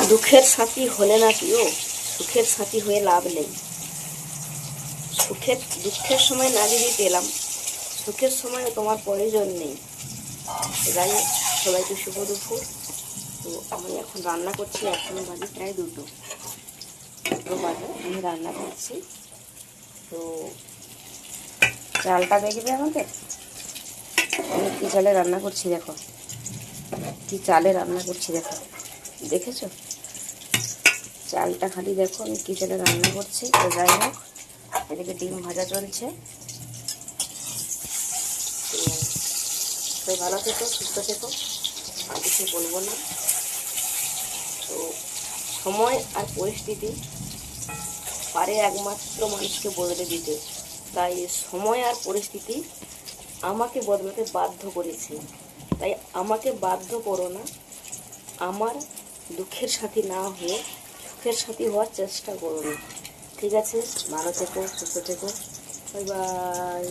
দুঃখের সাথী হলে না কেউ সুখের সাথী হয়ে লাভ নেই। দুঃখের সময় না যদি পেলাম, সুখের সময় তোমার প্রয়োজন নেই। যাই হোক, সবাইকে শুভ দুপুর। তো আমি এখন রান্না করছি, এখন বাজে প্রায় 2টো বাজে, আমি রান্না করছি। তো চালটা দেখবে আমাদের, আমি কী চালে রান্না করছি দেখো, কী চালে রান্না করছি দেখো, দেখেছো? চালটা খালি দেখো আমি কী চালে রান্না করছি। তো যাই হোক, এদিকে ডিম ভাজা চলছে। তো ভালো থেকো, সুস্থ থেকো, আর কিছু বলবো না। তো সময় আর পরিস্থিতি পারে একমাত্র মানুষকে বদলে দিতে, তাই সময় আর পরিস্থিতি আমাকে বদলাতে বাধ্য করেছে। তাই আমাকে বাধ্য করো না, আমার দুঃখের সাথী না হয়ে সুখের সাথী হওয়ার চেষ্টা করো না। ঠিক আছে? ভালো থেকো, সুস্থ থেকো, বাই বাই।